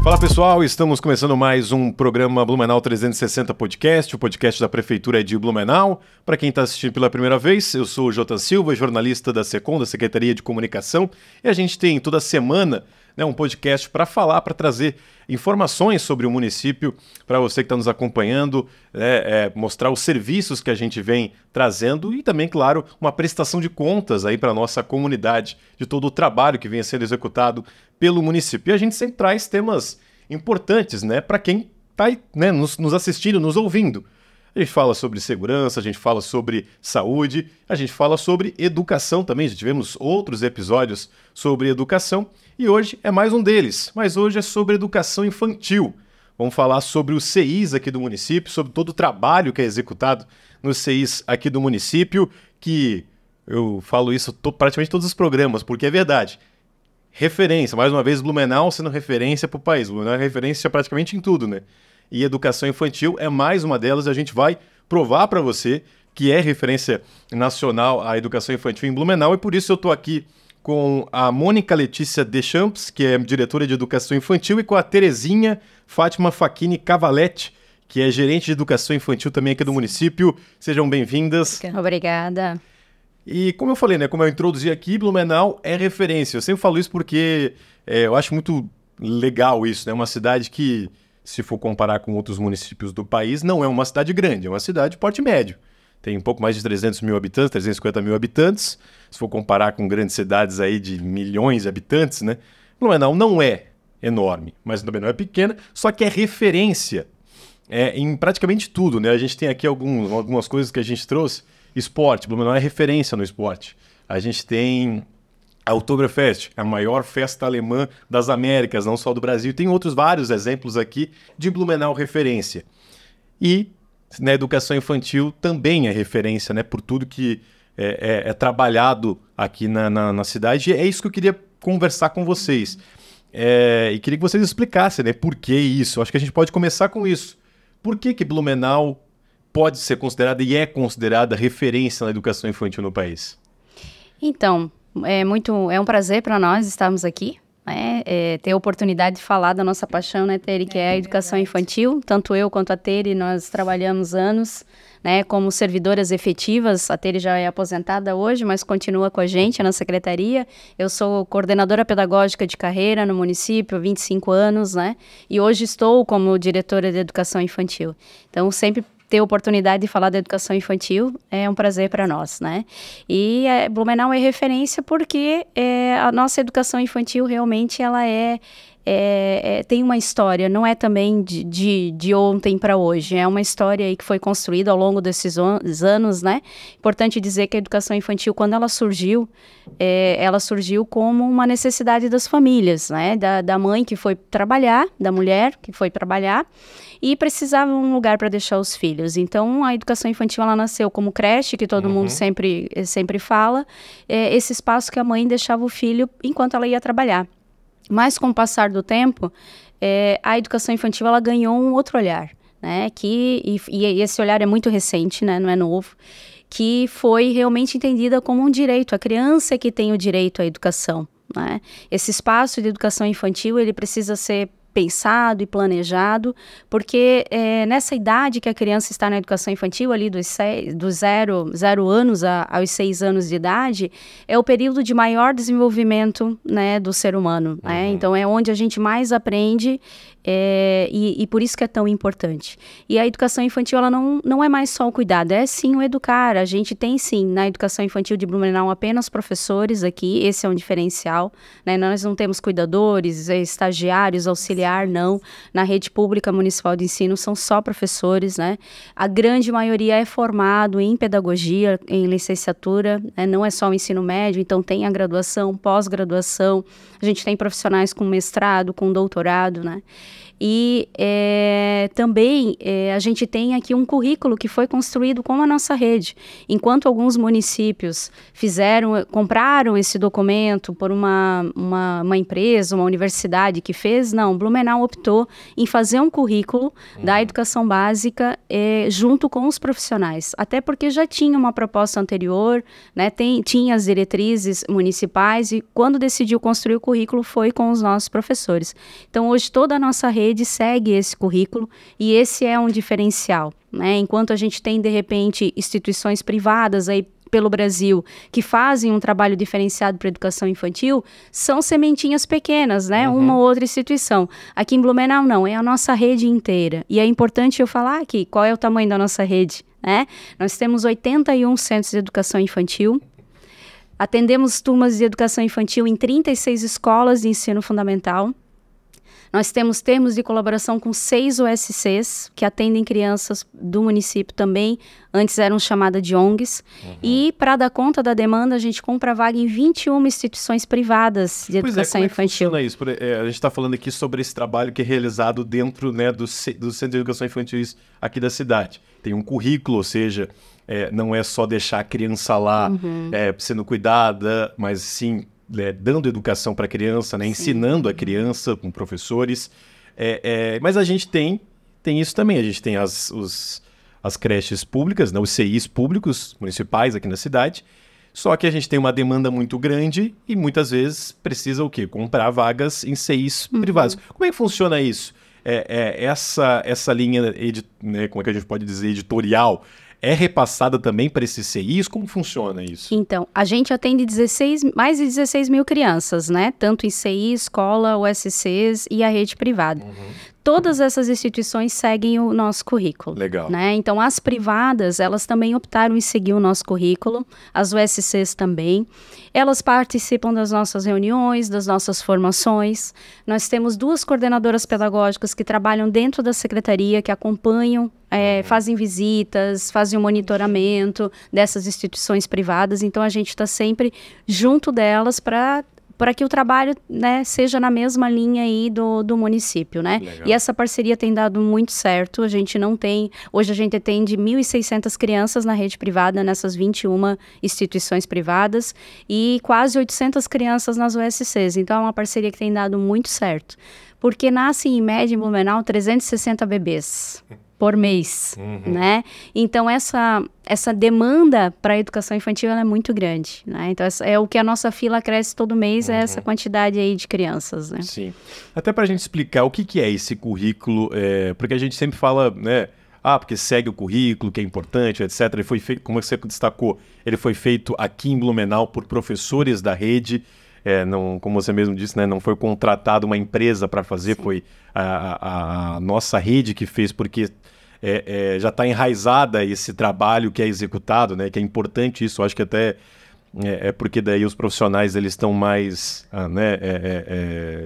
Fala pessoal, estamos começando mais um programa Blumenau 360 Podcast, o podcast da Prefeitura de Blumenau. Para quem está assistindo pela primeira vez, eu sou o Jota Silva, jornalista da SECOM, da Secretaria de Comunicação, e a gente tem toda semana um podcast para falar, para trazer informações sobre o município para você que está nos acompanhando, mostrar os serviços que a gente vem trazendo e também, claro, uma prestação de contas aí para a nossa comunidade de todo o trabalho que vem sendo executado pelo município. E a gente sempre traz temas importantes, para quem está nos assistindo, nos ouvindo. A gente fala sobre segurança, a gente fala sobre saúde, a gente fala sobre educação também. Já tivemos outros episódios sobre educação e hoje é mais um deles. Mas hoje é sobre educação infantil. Vamos falar sobre os CIs aqui do município, sobre todo o trabalho que é executado nos CIs aqui do município, que eu falo isso praticamente todos os programas, porque é verdade. Referência, mais uma vez, Blumenau sendo referência para o país. Blumenau é referência praticamente em tudo, E educação infantil é mais uma delas. A gente vai provar para você que é referência nacional a educação infantil em Blumenau. E por isso eu estou aqui com a Mônica Letícia Deschamps, que é diretora de educação infantil, e com a Terezinha Fátima Facchini Cavaletti, que é gerente de educação infantil também aqui do município. Sejam bem-vindas. Obrigada. E como eu falei, como eu introduzi aqui, Blumenau é referência. Eu sempre falo isso porque eu acho muito legal isso, Uma cidade que, se for comparar com outros municípios do país, não é uma cidade grande, é uma cidade de porte médio. Tem um pouco mais de 300 mil habitantes, 350 mil habitantes. Se for comparar com grandes cidades aí de milhões de habitantes, Blumenau não é enorme, mas também não é pequena, só que é referência em praticamente tudo, A gente tem aqui algumas coisas que a gente trouxe. Esporte, Blumenau é referência no esporte. A gente tem a Oktoberfest, a maior festa alemã das Américas, não só do Brasil. Tem outros vários exemplos aqui de Blumenau referência. E na educação infantil também é referência, por tudo que é trabalhado aqui na cidade. E é isso que eu queria conversar com vocês. E queria que vocês explicassem, por que isso. Acho que a gente pode começar com isso. Por que Blumenau pode ser considerada e é considerada referência na educação infantil no país? Então, é um prazer para nós estarmos aqui, ter a oportunidade de falar da nossa paixão, Tere, que é a educação infantil. Tanto eu quanto a Tere, nós trabalhamos anos, como servidoras efetivas. A Tere já é aposentada hoje, mas continua com a gente na secretaria. Eu sou coordenadora pedagógica de carreira no município há 25 anos, E hoje estou como diretora de educação infantil. Então, sempre ter a oportunidade de falar da educação infantil é um prazer para nós, E Blumenau é referência porque a nossa educação infantil realmente ela tem uma história, não é também de ontem para hoje, é uma história aí que foi construída ao longo desses anos, Importante dizer que a educação infantil, quando ela surgiu como uma necessidade das famílias, da mãe que foi trabalhar, da mulher que foi trabalhar, e precisava de um lugar para deixar os filhos. Então, a educação infantil ela nasceu como creche, que todo mundo sempre fala, esse espaço que a mãe deixava o filho enquanto ela ia trabalhar. Mas, com o passar do tempo, a educação infantil ela ganhou um outro olhar, e esse olhar é muito recente, não é novo, que foi realmente entendida como um direito. A criança que tem o direito à educação, Esse espaço de educação infantil ele precisa ser pensado e planejado, porque nessa idade que a criança está na educação infantil, ali dos 0 anos aos 6 anos de idade, é o período de maior desenvolvimento, do ser humano, Então é onde a gente mais aprende e por isso que é tão importante. E a educação infantil, ela não é mais só o cuidado, é sim o educar. A gente tem sim, na educação infantil de Blumenau, apenas professores aqui, esse é um diferencial, Nós não temos cuidadores, estagiários, auxiliares, não. Na rede pública municipal de ensino são só professores, A grande maioria é formado em pedagogia, em licenciatura, Não é só o ensino médio, então tem a graduação, pós-graduação. A gente tem profissionais com mestrado, com doutorado, E também a gente tem aqui um currículo que foi construído com a nossa rede. Enquanto alguns municípios compraram esse documento por uma empresa, uma universidade que fez, não, Blumenau optou em fazer um currículo da educação básica junto com os profissionais. Até porque já tinha uma proposta anterior, né, tinha as diretrizes municipais e quando decidiu construir o currículo foi com os nossos professores. Então hoje toda a nossa rede segue esse currículo e esse é um diferencial, né? Enquanto a gente tem de repente instituições privadas aí pelo Brasil que fazem um trabalho diferenciado para a educação infantil, são sementinhas pequenas, né? Uma ou outra instituição. Aqui em Blumenau não, é a nossa rede inteira. E é importante eu falar aqui qual é o tamanho da nossa rede, né? Nós temos 81 centros de educação infantil. Atendemos turmas de educação infantil em 36 escolas de ensino fundamental. Nós temos termos de colaboração com 6 USCs, que atendem crianças do município também, antes eram chamadas de ONGs. E, para dar conta da demanda, a gente compra vaga em 21 instituições privadas de educação infantil. Como é que funciona isso? A gente está falando aqui sobre esse trabalho que é realizado dentro, né, do Centro de Educação Infantil aqui da cidade. Tem um currículo, ou seja, não é só deixar a criança lá sendo cuidada, mas sim dando educação para a criança, né, ensinando a criança com professores. Mas a gente tem isso também. A gente tem as creches públicas, né, os CIs públicos municipais aqui na cidade. Só que a gente tem uma demanda muito grande e muitas vezes precisa o quê? Comprar vagas em CIs privados. Como é que funciona isso? Essa linha, né, como é que a gente pode dizer, editorial, é repassada também para esses CIs? Como funciona isso? Então, a gente atende mais de 16 mil crianças, né? Tanto em CI, escola, USCs e a rede privada. Todas essas instituições seguem o nosso currículo. Legal. Né? Então, as privadas, elas também optaram em seguir o nosso currículo, as USCs também. Elas participam das nossas reuniões, das nossas formações. Nós temos 2 coordenadoras pedagógicas que trabalham dentro da secretaria, que acompanham, fazem visitas, fazem o monitoramento dessas instituições privadas. Então, a gente está sempre junto delas para que o trabalho, né, seja na mesma linha aí do município, né? Legal. E essa parceria tem dado muito certo. Hoje a gente atende 1.600 crianças na rede privada, nessas 21 instituições privadas, e quase 800 crianças nas USCs. Então, é uma parceria que tem dado muito certo. Porque nascem, em média, em Blumenau, 360 bebês por mês, né? Então, essa demanda para a educação infantil ela é muito grande, né? Então, é o que a nossa fila cresce todo mês, é essa quantidade aí de crianças, né? Sim. Até para a gente explicar o que é esse currículo, porque a gente sempre fala, né? Porque segue o currículo, que é importante, etc. Ele foi feito, como você destacou, ele foi feito aqui em Blumenau por professores da rede. Não, como você mesmo disse, né, não foi contratada uma empresa para fazer, foi a nossa rede que fez, porque já está enraizada esse trabalho que é executado, né, que é importante isso. Eu acho que até porque daí os profissionais eles estão mais,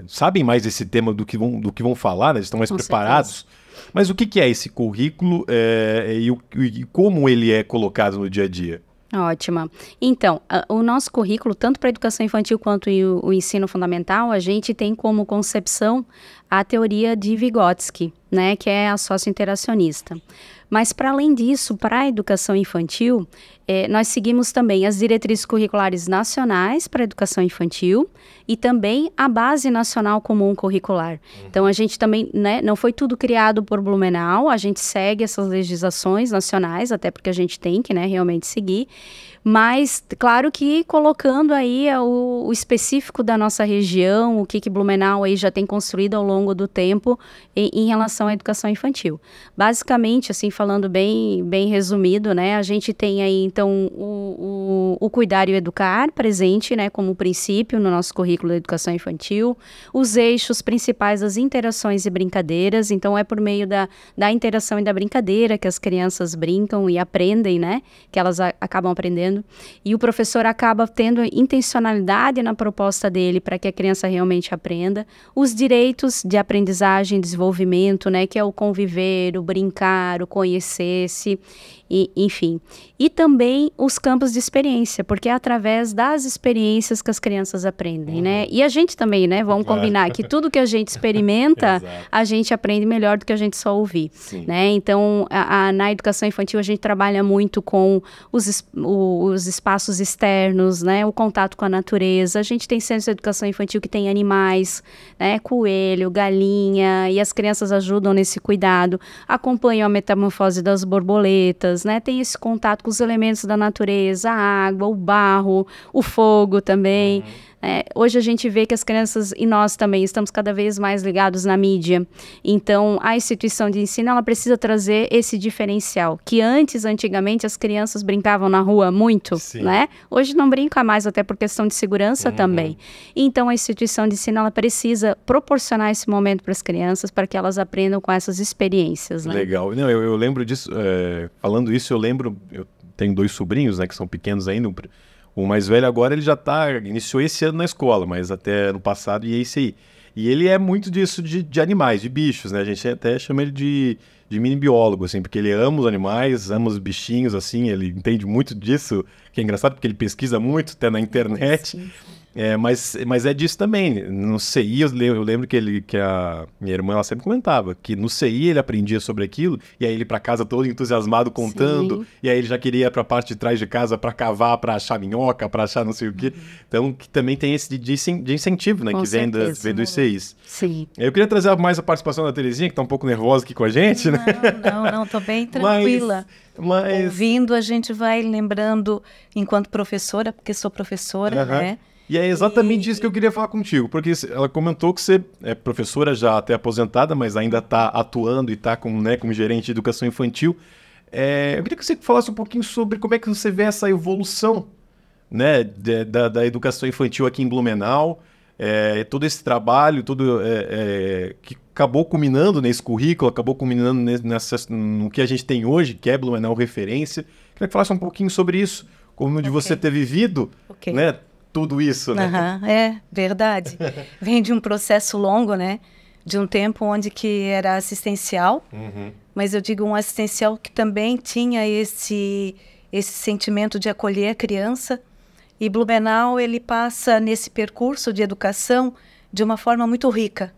sabem mais desse tema do que vão falar, né, eles estão mais preparados. Mas o que é esse currículo e como ele é colocado no dia a dia? Ótima. Então, o nosso currículo, tanto para a educação infantil quanto o ensino fundamental, a gente tem como concepção a teoria de Vygotsky, né, que é a sócio-interacionista. Mas, para além disso, para a educação infantil, nós seguimos também as diretrizes curriculares nacionais para a educação infantil e também a Base Nacional Comum Curricular. Então, a gente também, né, não foi tudo criado por Blumenau, a gente segue essas legislações nacionais, até porque a gente tem que, né, realmente seguir. Mas, claro que colocando aí o específico da nossa região, o que Blumenau aí já tem construído ao longo do tempo em relação à educação infantil. Basicamente, assim, falando bem resumido, né, a gente tem aí, então, o cuidar e o educar presente, né, como princípio no nosso currículo de educação infantil, os eixos principais das interações e brincadeiras, então é por meio da interação e da brincadeira que as crianças brincam e aprendem, né, que elas acabam aprendendo. aprendendo, e o professor acaba tendo intencionalidade na proposta dele para que a criança realmente aprenda, os direitos de aprendizagem e desenvolvimento, né, que é o conviver, o brincar, o conhecer-se, enfim. E também os campos de experiência, porque é através das experiências que as crianças aprendem, né? E a gente também, né? Vamos combinar que tudo que a gente experimenta, a gente aprende melhor do que a gente só ouvir, né? Então, na educação infantil, a gente trabalha muito com os espaços externos, né? O contato com a natureza. A gente tem centros de educação infantil que tem animais, né? Coelho, galinha, e as crianças ajudam nesse cuidado, acompanham a metamorfose das borboletas, né? Tem esse contato com os elementos da natureza, a água, o barro, o fogo também. Hoje a gente vê que as crianças e nós também estamos cada vez mais ligados na mídia. Então, a instituição de ensino, ela precisa trazer esse diferencial, que antigamente, as crianças brincavam na rua muito, né? Hoje não brinca mais, até por questão de segurança também. Então, a instituição de ensino, ela precisa proporcionar esse momento para as crianças, para que elas aprendam com essas experiências, né? Legal. Não, eu lembro disso, falando isso, eu tenho 2 sobrinhos, né, que são pequenos ainda. O mais velho agora, ele iniciou esse ano na escola, mas até ano passado e esse aí. E ele é muito disso de animais, de bichos, né? A gente até chama ele de mini biólogo, assim, porque ele ama os animais, ama os bichinhos, assim, ele entende muito disso, que é engraçado porque ele pesquisa muito, até na internet. Mas é disso também. No CI, eu lembro que a minha irmã, ela sempre comentava que no CI ele aprendia sobre aquilo, e aí ele para casa todo entusiasmado contando, e aí ele já queria ir para a parte de trás de casa para cavar, para achar minhoca, para achar não sei o quê. Então, que também tem esse de incentivo, né? Com que vem dos CIs. Sim. Eu queria trazer mais a participação da Terezinha, que está um pouco nervosa aqui com a gente, né? Não, tô bem tranquila. Ouvindo, a gente vai lembrando enquanto professora, porque sou professora, né? E é exatamente isso que eu queria falar contigo, porque ela comentou que você é professora já até aposentada, mas ainda está atuando e está como gerente de educação infantil. Eu queria que você falasse um pouquinho sobre como é que você vê essa evolução, né, da educação infantil aqui em Blumenau, todo esse trabalho, que acabou culminando nesse currículo, acabou culminando no que a gente tem hoje, que é Blumenau referência. Queria que falasse um pouquinho sobre isso, como de você ter vivido, né, tudo isso, né? É verdade. Vem de um processo longo, né? De um tempo onde que era assistencial, mas eu digo um assistencial que também tinha esse sentimento de acolher a criança. E Blumenau, ele passa nesse percurso de educação de uma forma muito rica,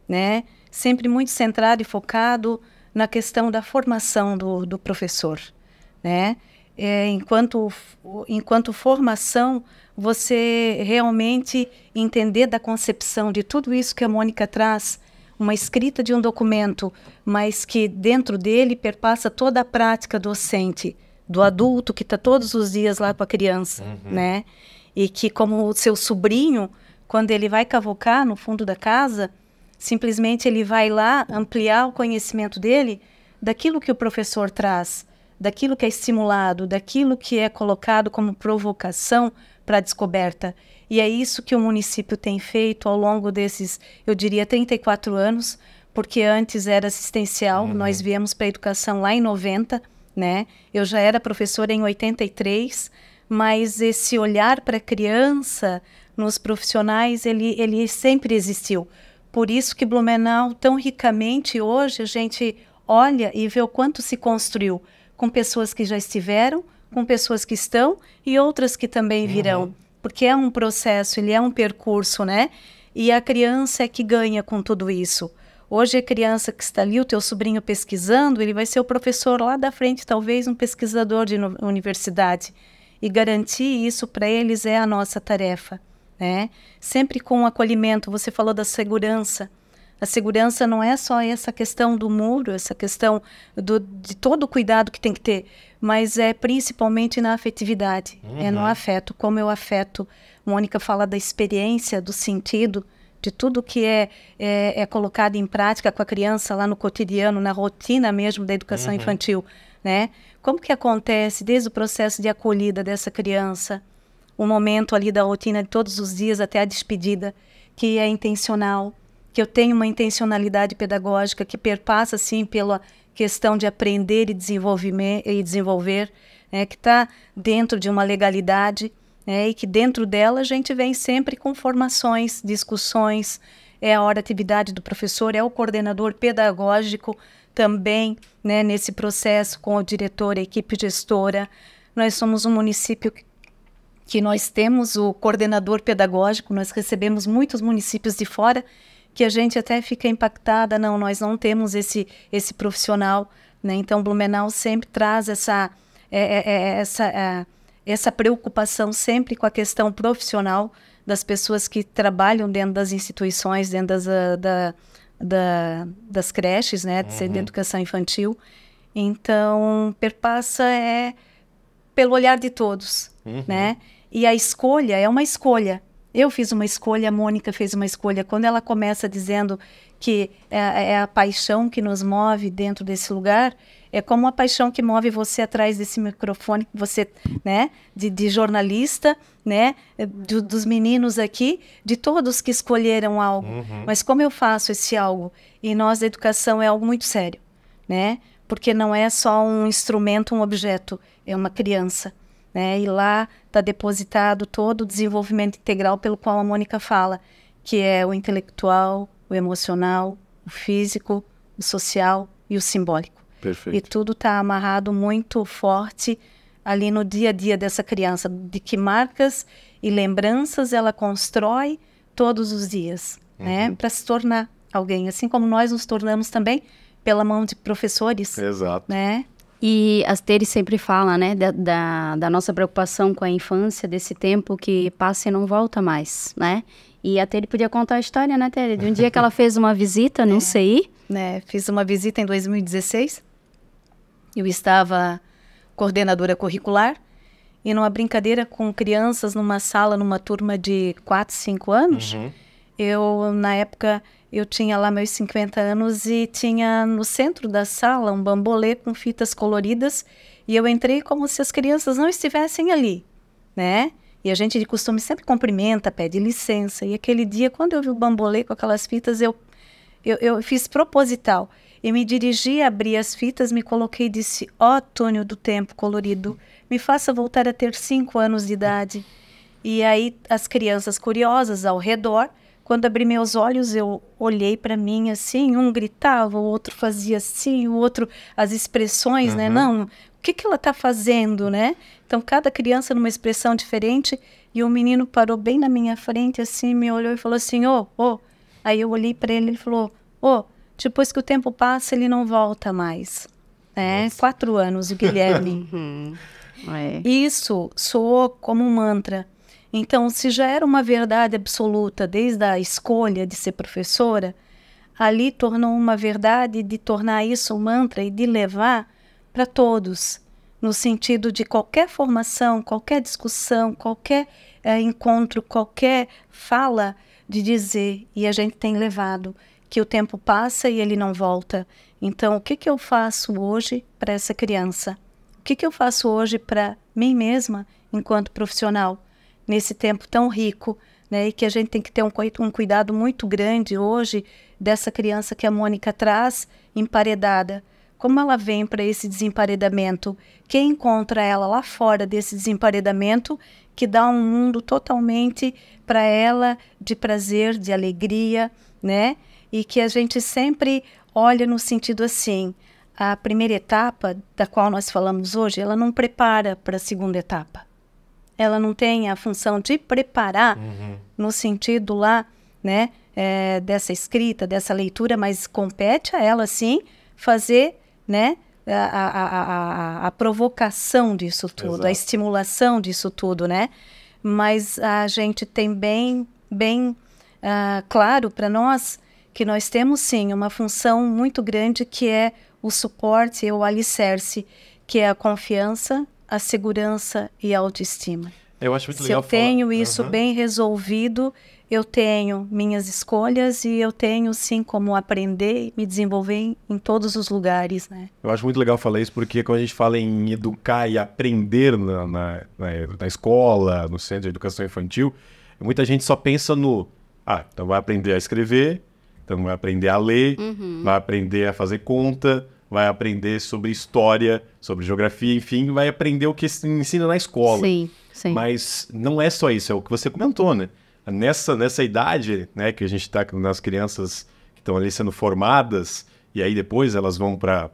né? Sempre muito centrado e focado na questão da formação do professor, né? Enquanto formação, você realmente entender da concepção de tudo isso que a Mônica traz, uma escrita de um documento, mas que dentro dele perpassa toda a prática docente, do adulto que está todos os dias lá com a criança, né? E que, como o seu sobrinho, quando ele vai cavocar no fundo da casa, simplesmente ele vai lá ampliar o conhecimento dele daquilo que o professor traz, daquilo que é estimulado, daquilo que é colocado como provocação para a descoberta. E é isso que o município tem feito ao longo desses, eu diria, 34 anos, porque antes era assistencial, nós viemos para a educação lá em 90, né? Eu já era professora em 83, mas esse olhar para a criança nos profissionais, ele sempre existiu. Por isso que Blumenau, tão ricamente hoje, a gente olha e vê o quanto se construiu, com pessoas que já estiveram, com pessoas que estão e outras que também virão. Porque é um processo, ele é um percurso, né? E a criança é que ganha com tudo isso. Hoje a criança que está ali, o teu sobrinho pesquisando, ele vai ser o professor lá da frente, talvez um pesquisador de universidade. E garantir isso para eles é a nossa tarefa, né? Sempre com acolhimento. Você falou da segurança. A segurança não é só essa questão do muro, essa questão de todo o cuidado que tem que ter, mas é principalmente na afetividade, é no afeto, como eu afeto. Mônica fala da experiência, do sentido, de tudo que é colocado em prática com a criança lá no cotidiano, na rotina mesmo da educação infantil, né? Como que acontece desde o processo de acolhida dessa criança, o momento ali da rotina de todos os dias até a despedida, que é intencional, que eu tenho uma intencionalidade pedagógica que perpassa, sim, pela questão de aprender e desenvolver, que está dentro de uma legalidade, e que dentro dela a gente vem sempre com formações, discussões, é a hora atividade do professor, é o coordenador pedagógico também, né, nesse processo com o diretor, a equipe gestora. Nós somos um município que nós temos o coordenador pedagógico, nós recebemos muitos municípios de fora que a gente até fica impactada, não, nós não temos esse profissional, né? Então Blumenau sempre traz essa preocupação sempre com a questão profissional das pessoas que trabalham dentro das instituições, dentro das creches, né, de educação infantil. Então, perpassa pelo olhar de todos, né? E a escolha é uma escolha. Eu fiz uma escolha, a Mônica fez uma escolha. Quando ela começa dizendo que é a paixão que nos move dentro desse lugar, é como a paixão que move você atrás desse microfone, você, né, de jornalista, né, dos meninos aqui, de todos que escolheram algo. Mas como eu faço esse algo? E nós, da educação, é algo muito sério, né? Porque não é só um instrumento, um objeto, é uma criança, né? E lá está depositado todo o desenvolvimento integral pelo qual a Mônica fala, que é o intelectual, o emocional, o físico, o social e o simbólico. Perfeito. E tudo está amarrado muito forte ali no dia a dia dessa criança, de que marcas e lembranças ela constrói todos os dias, né, para se tornar alguém, assim como nós nos tornamos também pela mão de professores. Exato. Né? E a Tere sempre fala, né, da nossa preocupação com a infância, desse tempo que passa e não volta mais, né? E a Tere podia contar a história, né, Tere? De um dia que ela fez uma visita no CI. Né, fiz uma visita em 2016. Eu estava coordenadora curricular e numa brincadeira com crianças numa sala, numa turma de 4, 5 anos. Eu, na época, eu tinha lá meus 50 anos e tinha no centro da sala um bambolê com fitas coloridas e eu entrei como se as crianças não estivessem ali, né? E a gente de costume sempre cumprimenta, pede licença. E aquele dia, quando eu vi o bambolê com aquelas fitas, eu fiz proposital. Eu me dirigi, abri as fitas, me coloquei e disse: ó, túnel do tempo colorido, me faça voltar a ter 5 anos de idade. E aí as crianças curiosas ao redor, quando abri meus olhos, eu olhei para mim assim, um gritava, o outro fazia assim, o outro, as expressões, né? Não, o que ela está fazendo, né? Então, cada criança numa expressão diferente, e o menino parou bem na minha frente, assim, me olhou e falou assim, ô. Aí eu olhei para ele, ele falou, depois que o tempo passa, ele não volta mais. 4 anos, o Guilherme. Isso soou como um mantra. Então, se já era uma verdade absoluta desde a escolha de ser professora, ali tornou uma verdade de tornar isso um mantra e de levar para todos, no sentido de qualquer formação, qualquer discussão, qualquer encontro, qualquer fala, de dizer, e a gente tem levado, que o tempo passa e ele não volta. Então, o que eu faço hoje para essa criança? O que eu faço hoje para mim mesma, enquanto profissional, nesse tempo tão rico, né? E que a gente tem que ter um cuidado muito grande hoje dessa criança que a Mônica traz, emparedada. Como ela vem para esse desemparedamento? Quem encontra ela lá fora desse desemparedamento que dá um mundo totalmente para ela de prazer, de alegria, né? E que a gente sempre olha no sentido assim, a primeira etapa da qual nós falamos hoje, ela não prepara para a segunda etapa. Ela não tem a função de preparar no sentido lá, né, dessa escrita, dessa leitura, mas compete a ela, sim, fazer, né, a provocação disso tudo, exato, a estimulação disso tudo, né? Mas a gente tem bem claro para nós que nós temos, sim, uma função muito grande que é o suporte, o alicerce, que é a confiança, a segurança e a autoestima. Eu acho muito legal falar. Se eu tenho isso bem resolvido, eu tenho minhas escolhas e eu tenho, sim, como aprender e me desenvolver em todos os lugares, né? Eu acho muito legal falar isso porque quando a gente fala em educar e aprender na escola, no centro de educação infantil, muita gente só pensa no... então vai aprender a escrever, então vai aprender a ler, vai aprender a fazer conta, vai aprender sobre história, sobre geografia, enfim, vai aprender o que se ensina na escola. Sim, sim. Mas não é só isso, é o que você comentou, né? Nessa idade, né, que a gente está nas crianças que estão ali sendo formadas, e aí depois elas vão para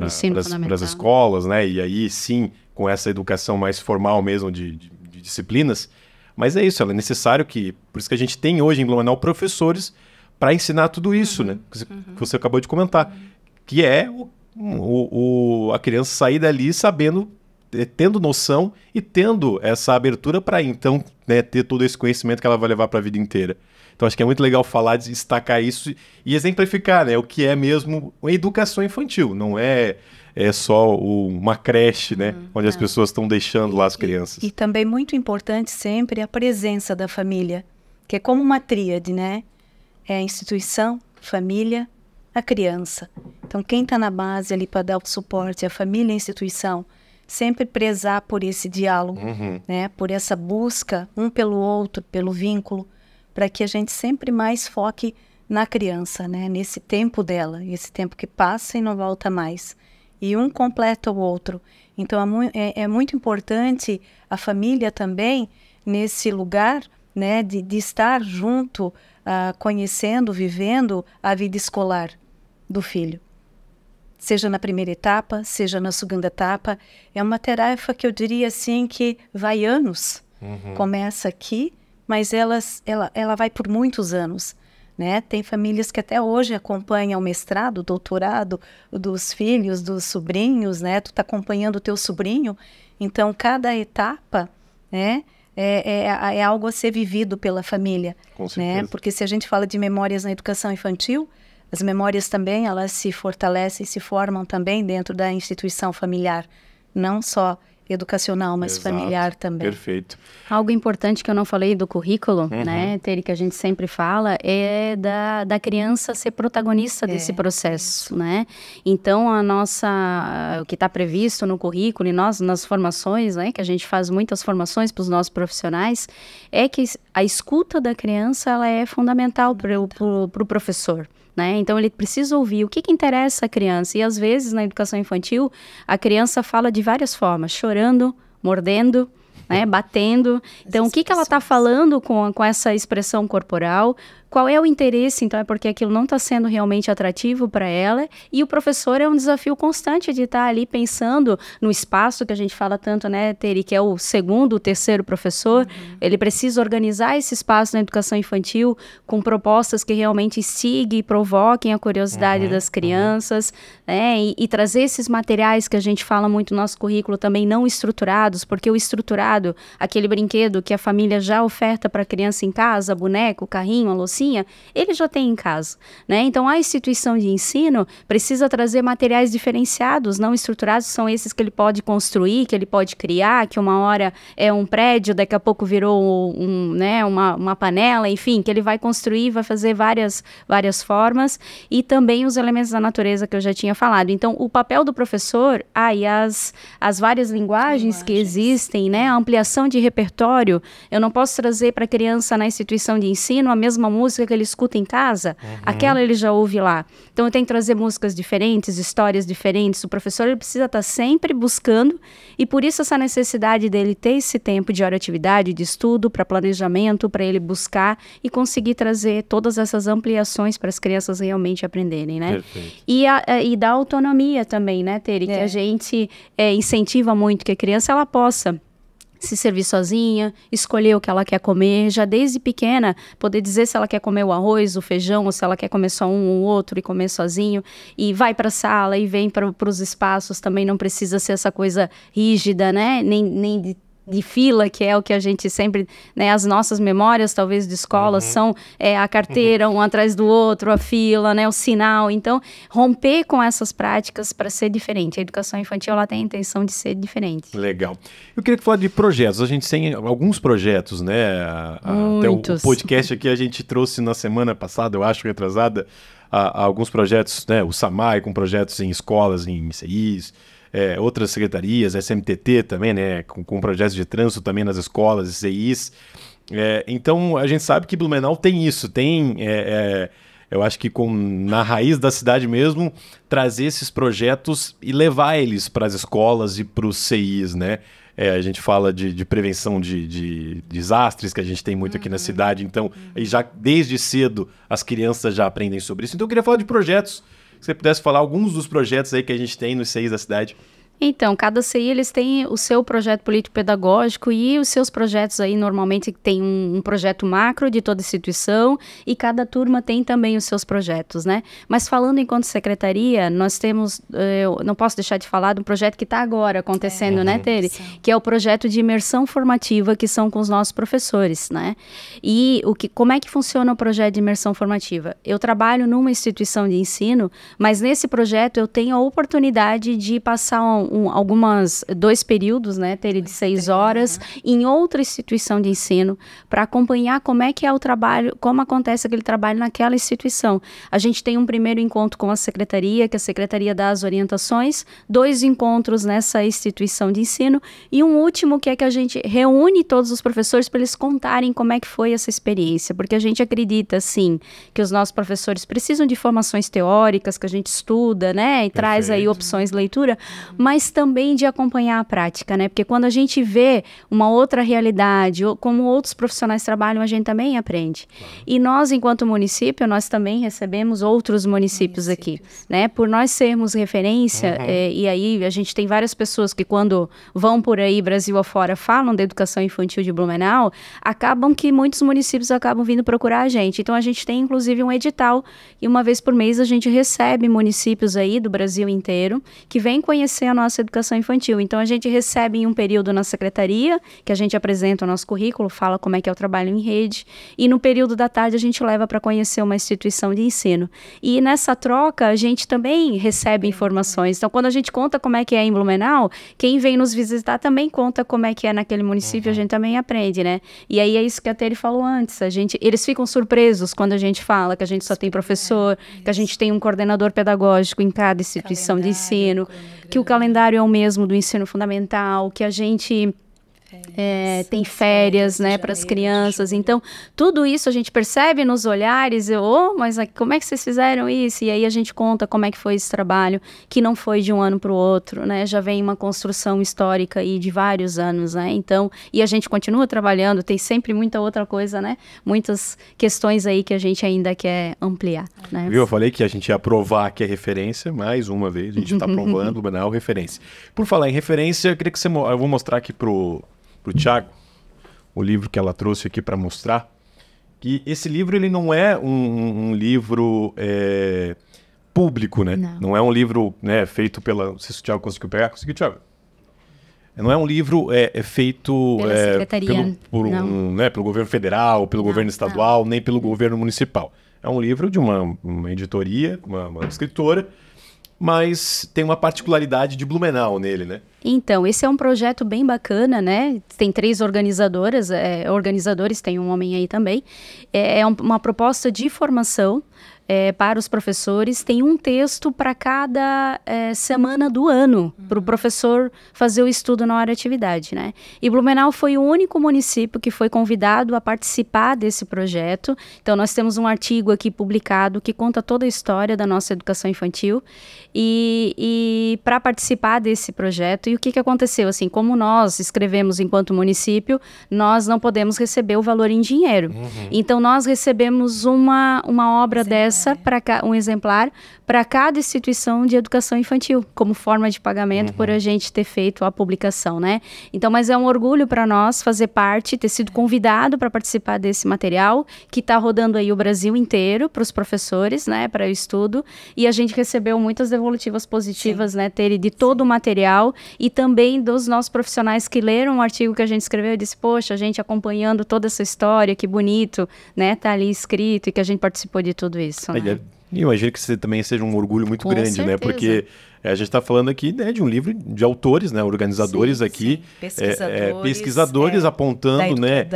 as escolas, né? E aí sim, com essa educação mais formal mesmo de disciplinas. Mas é isso, é necessário que... Por isso que a gente tem hoje em Blumenau professores para ensinar tudo isso, né? Que você acabou de comentar. Que é a criança sair dali sabendo, tendo noção e tendo essa abertura para então, né, ter todo esse conhecimento que ela vai levar para a vida inteira. Então acho que é muito legal falar, destacar isso e exemplificar, né, o que é mesmo a educação infantil. Não é só uma creche, né, onde as pessoas estão deixando lá as crianças. E também muito importante sempre a presença da família, que é como uma tríade, né? É a instituição, família, a criança. Então quem está na base ali para dar o suporte, a família e a instituição, sempre prezar por esse diálogo, né? Por essa busca um pelo outro, pelo vínculo, para que a gente sempre mais foque na criança, né? Nesse tempo dela, esse tempo que passa e não volta mais. E um completa o outro. Então é muito importante a família também nesse lugar, né? De estar junto, conhecendo, vivendo a vida escolar do filho. Seja na primeira etapa, seja na segunda etapa. É uma tarefa que eu diria assim que vai anos. Começa aqui, mas ela vai por muitos anos, né? Tem famílias que até hoje acompanham o mestrado, o doutorado dos filhos, dos sobrinhos, né? Tu está acompanhando o teu sobrinho. Então, cada etapa, né, é algo a ser vivido pela família. Com certeza. Né? Porque se a gente fala de memórias na educação infantil, as memórias também, elas se fortalecem e se formam também dentro da instituição familiar. Não só educacional, mas familiar também. Perfeito. Algo importante que eu não falei do currículo, né, Teri, que a gente sempre fala, é da criança ser protagonista desse processo, né? Então, o que está previsto no currículo e nós, nas formações, né, que a gente faz muitas formações para os nossos profissionais, é que a escuta da criança, ela é fundamental para o professor. Né? Então, ele precisa ouvir o que interessa a criança. E, às vezes, na educação infantil, a criança fala de várias formas. Chorando, mordendo, né? Batendo. Então, o que ela está falando com essa expressão corporal? Qual é o interesse? Então, é porque aquilo não está sendo realmente atrativo para ela. E o professor é um desafio constante de estar ali pensando no espaço que a gente fala tanto, né, Teri, que é o segundo, o terceiro professor. Ele precisa organizar esse espaço na educação infantil com propostas que realmente instiguem e provoquem a curiosidade das crianças, né, e trazer esses materiais que a gente fala muito no nosso currículo também não estruturados, porque o estruturado, aquele brinquedo que a família já oferta para a criança em casa, boneco, carrinho, a loucinha, ele já tem em casa, né? Então, a instituição de ensino precisa trazer materiais diferenciados, não estruturados, são esses que ele pode construir, que ele pode criar, que uma hora é um prédio, daqui a pouco virou uma panela, enfim, que ele vai construir, vai fazer várias formas, e também os elementos da natureza que eu já tinha falado. Então, o papel do professor, e as várias linguagens que existem, né? A ampliação de repertório, eu não posso trazer para a criança na instituição de ensino a mesma música que ele escuta em casa, aquela ele já ouve lá. Então eu tenho que trazer músicas diferentes, histórias diferentes. O professor ele precisa estar sempre buscando, e por isso essa necessidade dele ter esse tempo de hora de atividade, de estudo, para planejamento, para ele buscar e conseguir trazer todas essas ampliações para as crianças realmente aprenderem, né? Perfeito. E dar autonomia também, né, Teri? Que a gente incentiva muito que a criança ela possa se servir sozinha, escolher o que ela quer comer, já desde pequena, poder dizer se ela quer comer o arroz, o feijão, ou se ela quer comer só um ou outro e comer sozinho, e vai para a sala e vem para os espaços, também não precisa ser essa coisa rígida, né, nem de fila, que é o que a gente sempre, né, as nossas memórias, talvez, de escola, são a carteira, um atrás do outro, a fila, né, o sinal. Então, romper com essas práticas para ser diferente. A educação infantil, ela tem a intenção de ser diferente. Legal. Eu queria falar de projetos. A gente tem alguns projetos, né? Até o podcast aqui a gente trouxe na semana passada, eu acho, retrasada, alguns projetos, né? O SAMAI, com projetos em escolas, em ICIs, outras secretarias, SMTT também, né, com projetos de trânsito também nas escolas, ICIs. Então, a gente sabe que Blumenau tem isso, tem Eu acho que na raiz da cidade mesmo, trazer esses projetos e levar eles para as escolas e para os CIs, né? A gente fala de prevenção de desastres, que a gente tem muito aqui na cidade, então aí já desde cedo as crianças já aprendem sobre isso. Então eu queria falar de projetos, se você pudesse falar alguns dos projetos aí que a gente tem nos CIs da cidade. Então, cada CI eles têm o seu projeto político-pedagógico e os seus projetos aí normalmente tem um projeto macro de toda instituição e cada turma tem também os seus projetos, né? Mas falando enquanto secretaria, nós temos, eu não posso deixar de falar de um projeto que está agora acontecendo, né, Tere? Que é o projeto de imersão formativa que são com os nossos professores, né? E como é que funciona o projeto de imersão formativa? Eu trabalho numa instituição de ensino, mas nesse projeto eu tenho a oportunidade de passar dois períodos, né, de 6 horas, em outra instituição de ensino, para acompanhar como é que é o trabalho, como acontece aquele trabalho naquela instituição. A gente tem um primeiro encontro com a secretaria, que a secretaria dá as orientações, 2 encontros nessa instituição de ensino, e um último que é que a gente reúne todos os professores para eles contarem como é que foi essa experiência, porque a gente acredita, sim, que os nossos professores precisam de formações teóricas, que a gente estuda, né, e traz aí opções de leitura, mas também de acompanhar a prática, né? Porque quando a gente vê uma outra realidade, como outros profissionais trabalham, a gente também aprende. E nós, enquanto município, nós também recebemos outros municípios aqui, né? Por nós sermos referência, e aí a gente tem várias pessoas que quando vão por aí, Brasil afora, falam da educação infantil de Blumenau, acabam que muitos municípios acabam vindo procurar a gente. Então a gente tem, inclusive, um edital, e uma vez por mês a gente recebe municípios aí do Brasil inteiro, que vêm conhecer a nossa educação infantil. Então, a gente recebe em um período na secretaria, que a gente apresenta o nosso currículo, fala como é que é o trabalho em rede, e no período da tarde a gente leva para conhecer uma instituição de ensino. E nessa troca, a gente também recebe informações. Então, quando a gente conta como é que é em Blumenau, quem vem nos visitar também conta como é que é naquele município, a gente também aprende, né? E aí é isso que a Tere falou antes, eles ficam surpresos quando a gente fala que a gente só tem professor, que a gente tem um coordenador pedagógico em cada instituição de ensino, que o calendário é o mesmo do ensino fundamental, que a gente tem férias, né, para as crianças. Então, tudo isso a gente percebe nos olhares, mas como é que vocês fizeram isso? E aí a gente conta como é que foi esse trabalho, que não foi de um ano para o outro, né? Já vem uma construção histórica aí de vários anos, né? Então, e a gente continua trabalhando, tem sempre muita outra coisa, né? Muitas questões aí que a gente ainda quer ampliar, né? Eu falei que a gente ia provar que é referência, mais uma vez, a gente está provando, Blumenau, referência. Por falar em referência, eu queria que eu vou mostrar aqui pro Thiago, o livro que ela trouxe aqui para mostrar, que esse livro ele não é um livro público, né? Não é um livro, né, feito pela... Não sei se o Thiago conseguiu pegar. Conseguiu, Thiago? Não é um livro feito pelo governo federal, pelo governo estadual, nem pelo governo municipal. É um livro de uma editoria, uma escritora, mas tem uma particularidade de Blumenau nele, né? Então, esse é um projeto bem bacana, né? Tem 3 organizadoras, organizadores, tem um homem aí também. É uma proposta de formação para os professores. Tem um texto para cada semana do ano, para o professor fazer o estudo na hora de atividade, né? E Blumenau foi o único município que foi convidado a participar desse projeto. Então, nós temos um artigo aqui publicado que conta toda a história da nossa educação infantil. E para participar desse projeto, e o que aconteceu? Assim, como nós escrevemos enquanto município, nós não podemos receber o valor em dinheiro. Então, nós recebemos uma obra dessa, um exemplar, para cada instituição de educação infantil, como forma de pagamento por a gente ter feito a publicação, né? Então, mas é um orgulho para nós fazer parte, ter sido convidado para participar desse material, que está rodando aí o Brasil inteiro, para os professores, né, para o estudo, e a gente recebeu muitas devolutivas positivas, né, Tere, de todo o material, e também dos nossos profissionais que leram o artigo que a gente escreveu e disse, poxa, a gente acompanhando toda essa história, que bonito, né, tá ali escrito, e que a gente participou de tudo isso, né? Eu imagino que você também seja um orgulho muito grande, né? Porque A gente está falando aqui, né, de um livro de autores, né, organizadores aqui, pesquisadores apontando, né,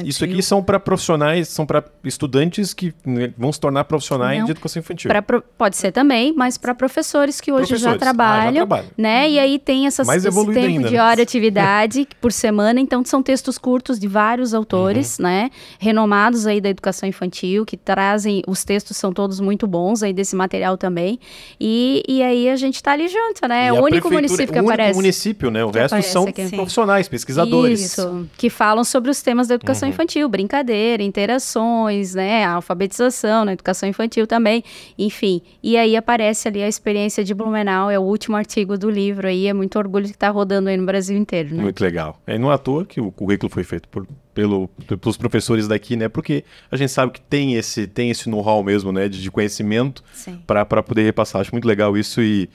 isso aqui são para profissionais, são para estudantes que, né, vão se tornar profissionais de educação infantil. Pode ser também, mas para professores que hoje já trabalham, né, e aí tem esse tempo ainda, de hora de atividade por semana, então são textos curtos de vários autores, né, renomados aí da educação infantil, que trazem, os textos são todos muito bons aí desse material também, e aí a gente está ali junto, né? É o único município que aparece. O único município, né? O resto são profissionais, pesquisadores. Isso, que falam sobre os temas da educação infantil, brincadeira, interações, né? Alfabetização na educação infantil também, enfim. E aí aparece ali a experiência de Blumenau, é o último artigo do livro aí, é muito orgulho que está rodando aí no Brasil inteiro, né? Muito legal. É não à toa que o currículo foi feito pelos professores daqui, né? Porque a gente sabe que tem esse know-how mesmo, né? De conhecimento para poder repassar. Acho muito legal isso e,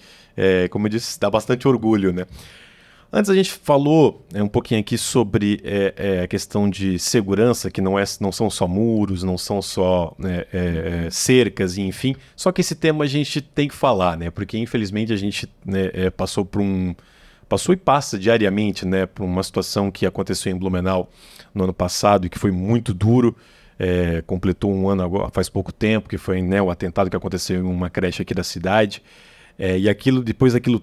como eu disse, dá bastante orgulho, né? Antes a gente falou um pouquinho aqui sobre a questão de segurança, que não são só muros, não são só cercas, enfim. Só que esse tema a gente tem que falar, né? Porque infelizmente a gente passou e passa diariamente, né, por uma situação que aconteceu em Blumenau no ano passado e que foi muito duro. Completou um ano agora, faz pouco tempo, que foi, né, o atentado que aconteceu em uma creche aqui da cidade. E depois daquilo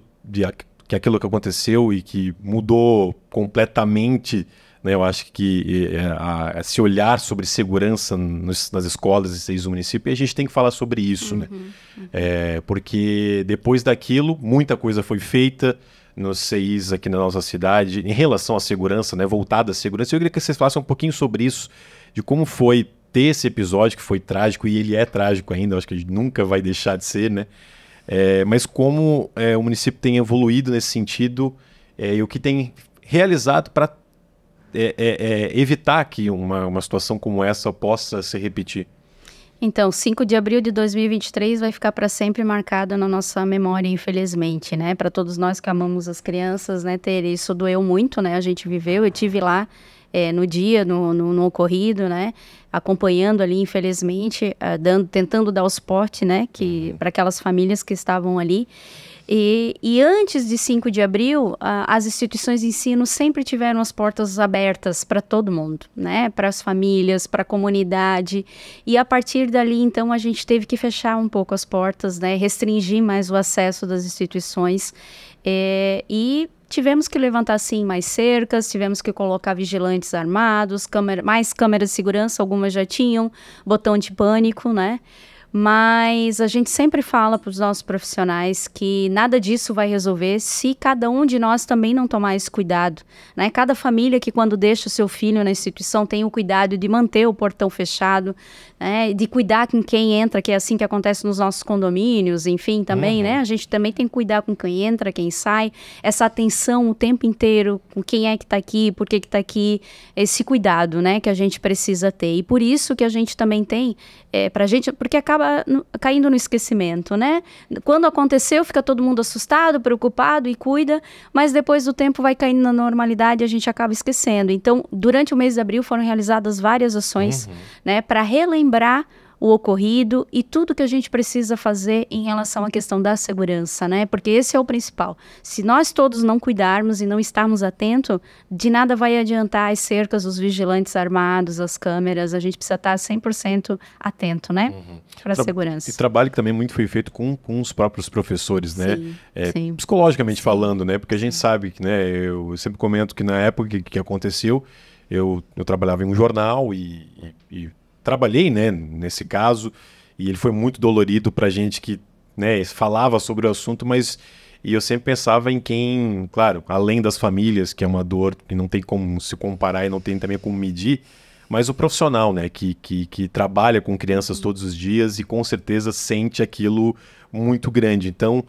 que aconteceu e que mudou completamente, né, eu acho que esse olhar sobre segurança nas escolas e no município, e a gente tem que falar sobre isso, né? Porque depois daquilo, muita coisa foi feita nos CIs aqui na nossa cidade, em relação à segurança, né, voltada à segurança. Eu queria que vocês falassem um pouquinho sobre isso, de como foi ter esse episódio, que foi trágico, e ele é trágico ainda, eu acho que a gente nunca vai deixar de ser, né? Mas como o município tem evoluído nesse sentido e o que tem realizado para evitar que uma situação como essa possa se repetir. Então, 5 de abril de 2023 vai ficar para sempre marcado na nossa memória, infelizmente, né? Para todos nós que amamos as crianças, né? Isso doeu muito, né? A gente viveu, eu estive lá no dia, no ocorrido, né? Acompanhando ali, infelizmente, tentando dar o suporte, né? Para aquelas famílias que estavam ali. E antes de 5 de abril, as instituições de ensino sempre tiveram as portas abertas para todo mundo, né? Para as famílias, para a comunidade. E a partir dali, então, a gente teve que fechar um pouco as portas, né? Restringir mais o acesso das instituições. E tivemos que levantar, sim, mais cercas, tivemos que colocar vigilantes armados, mais câmeras de segurança, algumas já tinham, botão de pânico, né? Mas a gente sempre fala para os nossos profissionais que nada disso vai resolver se cada um de nós também não tomar esse cuidado, né? Cada família que quando deixa o seu filho na instituição tem o cuidado de manter o portão fechado, né? De cuidar com quem entra, que é assim que acontece nos nossos condomínios, enfim, também, né? A gente também tem que cuidar com quem entra, quem sai, essa atenção o tempo inteiro, com quem é que está aqui, por que está aqui, esse cuidado, né? Que a gente precisa ter. E por isso que a gente também tem, pra gente, porque acaba caindo no esquecimento, né? Quando aconteceu, fica todo mundo assustado, preocupado e cuida, mas depois do tempo vai caindo na normalidade e a gente acaba esquecendo. Então, durante o mês de abril foram realizadas várias ações, né, para relembrar o ocorrido e tudo que a gente precisa fazer em relação à questão da segurança, né? Porque esse é o principal. Se nós todos não cuidarmos e não estarmos atentos, de nada vai adiantar as cercas, os vigilantes armados, as câmeras, a gente precisa estar 100% atento, né? Para a segurança. E trabalho que também muito foi feito com os próprios professores, né? Sim. Psicologicamente falando, né? Porque a gente sabe que, né? Eu sempre comento que na época que aconteceu, eu trabalhava em um jornal e trabalhei, né, nesse caso, e ele foi muito dolorido pra gente que, né, falava sobre o assunto, mas eu sempre pensava em quem, claro, além das famílias, que é uma dor que não tem como se comparar e não tem também como medir, mas o profissional, né, que trabalha com crianças todos os dias e com certeza sente aquilo muito grande. Então,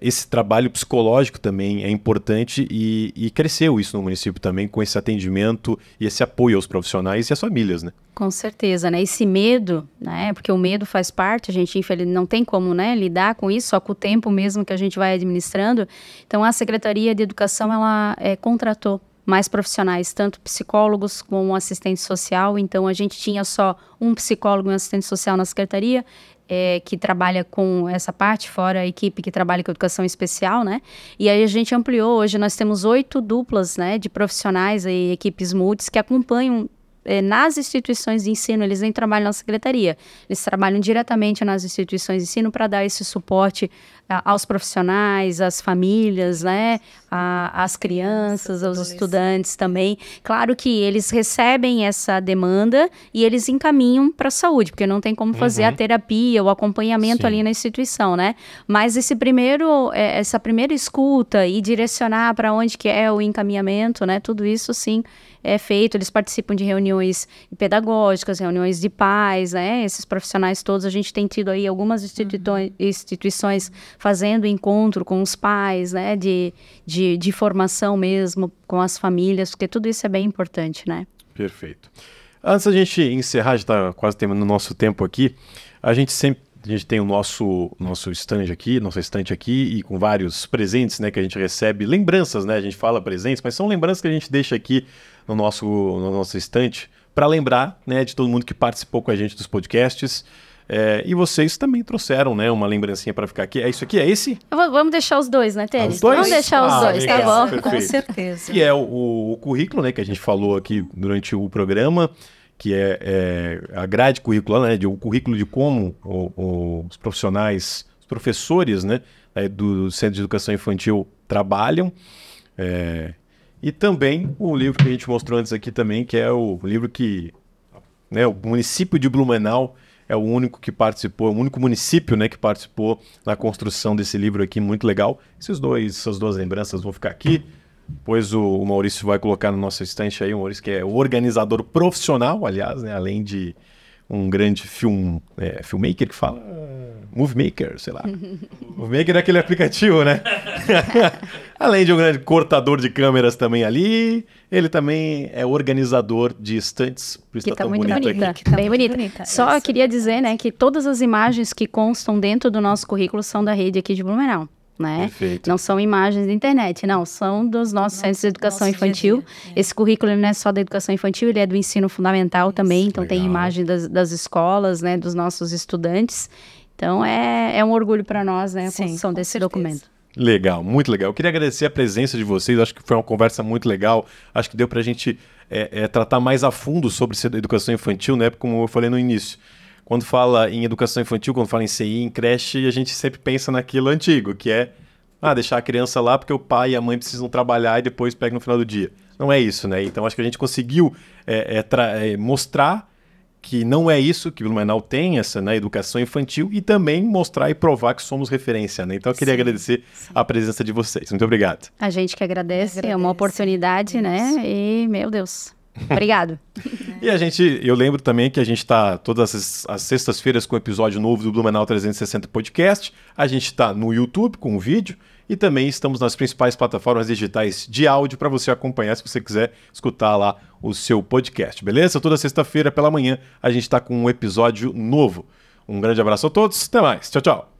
esse trabalho psicológico também é importante e cresceu isso no município também com esse atendimento e esse apoio aos profissionais e às famílias, né? Com certeza, né? Esse medo, né? Porque o medo faz parte, a gente infelizmente não tem como, né, lidar com isso, só com o tempo mesmo que a gente vai administrando. Então, a Secretaria de Educação, ela contratou, mais profissionais, tanto psicólogos como assistente social. Então, a gente tinha só um psicólogo e um assistente social na secretaria, que trabalha com essa parte, fora a equipe que trabalha com educação especial, né? E aí a gente ampliou, hoje nós temos 8 duplas, né, de profissionais e equipes multis que acompanham nas instituições de ensino. Eles nem trabalham na secretaria, eles trabalham diretamente nas instituições de ensino para dar esse suporte aos profissionais, às famílias, né, às crianças, aos estudantes também. Claro que eles recebem essa demanda e eles encaminham para a saúde, porque não tem como fazer a terapia, o acompanhamento ali na instituição, né? Mas essa primeira escuta e direcionar para onde que é o encaminhamento, né? Tudo isso, sim, é feito. Eles participam de reuniões pedagógicas, reuniões de pais, né? Esses profissionais todos, a gente tem tido aí algumas instituições fazendo encontro com os pais, né? De formação mesmo, com as famílias, porque tudo isso é bem importante, né? Perfeito. Antes da gente encerrar, já está quase terminando o nosso tempo aqui, a gente tem o nosso stand aqui, nossa estante aqui, e com vários presentes, né, que a gente recebe, lembranças, né, a gente fala presentes, mas são lembranças que a gente deixa aqui no nosso estante para lembrar, né, de todo mundo que participou com a gente dos podcasts. E vocês também trouxeram, né, uma lembrancinha para ficar aqui. É isso aqui? É esse? Vamos deixar os dois, né, Tênis? Os dois? Vamos deixar os dois, legal, tá bom? perfeito. Com certeza. Que é o currículo, né, que a gente falou aqui durante o programa, que é a grade curricular, né, o currículo de como os profissionais, os professores, né, do Centro de Educação Infantil trabalham. E também o livro que a gente mostrou antes aqui também, que é o livro que, né, o município de Blumenau é o único que participou, o único município, né, que participou na construção desse livro aqui, muito legal. Essas duas lembranças vão ficar aqui. Depois o Maurício vai colocar no nosso estante aí, o Maurício que é o organizador profissional, aliás, né, além de um grande filmmaker que fala, movie maker, sei lá. Movie maker é aquele aplicativo, né? Além de um grande cortador de câmeras também ali, ele também é organizador de estantes, por isso Que tá tão muito bonito bonita, aqui. bem bonita. Só queria dizer, né, que todas as imagens que constam dentro do nosso currículo são da rede aqui de Blumenau. Né? Perfeito. Não são imagens da internet, não, são dos nossos centros de educação infantil. Esse currículo não é só da educação infantil, ele é do ensino fundamental também, então legal. tem imagem das escolas, né, dos nossos estudantes. Então é um orgulho para nós, né, a construção desse documento. Legal, muito legal. Eu queria agradecer a presença de vocês, acho que foi uma conversa muito legal, acho que deu para a gente tratar mais a fundo sobre educação infantil, né, como eu falei no início. Quando fala em educação infantil, quando fala em CI, em creche, a gente sempre pensa naquilo antigo, que é deixar a criança lá porque o pai e a mãe precisam trabalhar e depois pega no final do dia. Não é isso, né? Então acho que a gente conseguiu mostrar que não é isso, que o Blumenau tem essa, né, educação infantil, e também mostrar e provar que somos referência, né? Então eu queria agradecer a presença de vocês. Muito obrigado. A gente que agradece, é uma oportunidade, né? E, meu Deus... Obrigado. E eu lembro também que a gente está todas as sextas-feiras com o episódio novo do Blumenau 360 Podcast. A gente está no YouTube com o vídeo e também estamos nas principais plataformas digitais de áudio para você acompanhar se você quiser escutar lá o seu podcast, beleza? Toda sexta-feira pela manhã a gente está com um episódio novo. Um grande abraço a todos, até mais. Tchau, tchau.